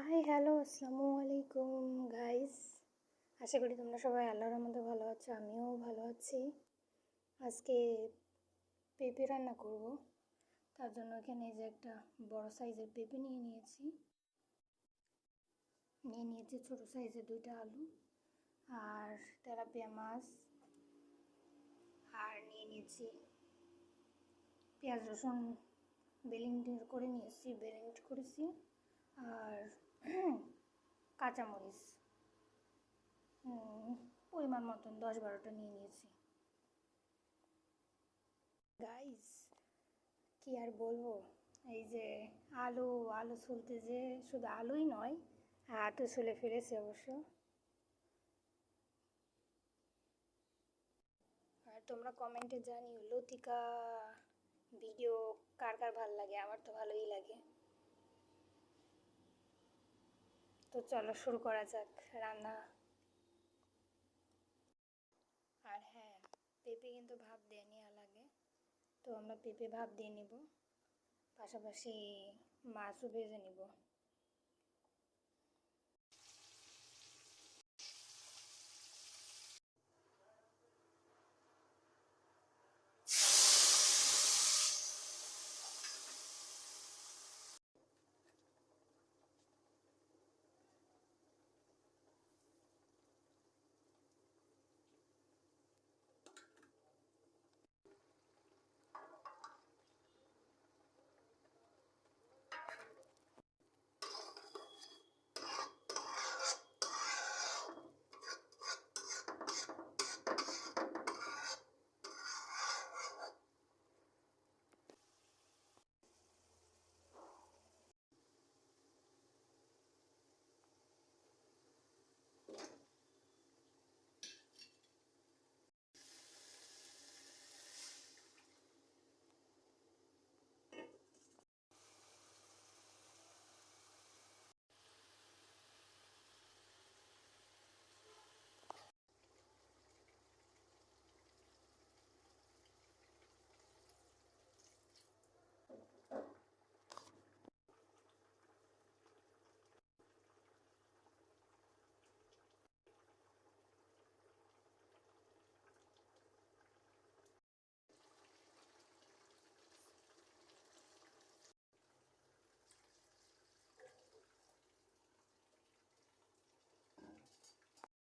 Hi hello আসসালামু আলাইকুম guys. আশা করি তোমরা সবাই আল্লাহর রহমতে ভালো আছো, আমিও ভালো আছি। আজকে পেঁপে রান্না করব। তার জন্য এখানে এই যে একটা বড় সাইজের পেঁপে নিয়েছি ছোট সাইজের দুইটা আলু আর তেলাপিয়া মাছ, আর নিয়েছি পেঁয়াজ রসুন ব্লেন্ড করেছি আর কাঁচামরিচ পরিমাণ মতন 10-12টা নিয়েছি। গাইস কি আর বলবো, এই যে আলু আলু ছুলতে যে শুধু আলুই নয়, হাতও ছুলে ফেলেছি অবশ্য। আর তোমরা কমেন্টে জানিও লতিকা ভিডিও কার কার ভালো লাগে, আমার তো ভালোই লাগে। তো চলো শুরু করা যাক রান্না। আর হ্যাঁ, পেঁপে কিন্তু ভাপ দিয়ে নেওয়া লাগে, তো আমরা পেঁপে ভাপ দিয়ে নিব, পাশাপাশি মাছও ভেজে নিব।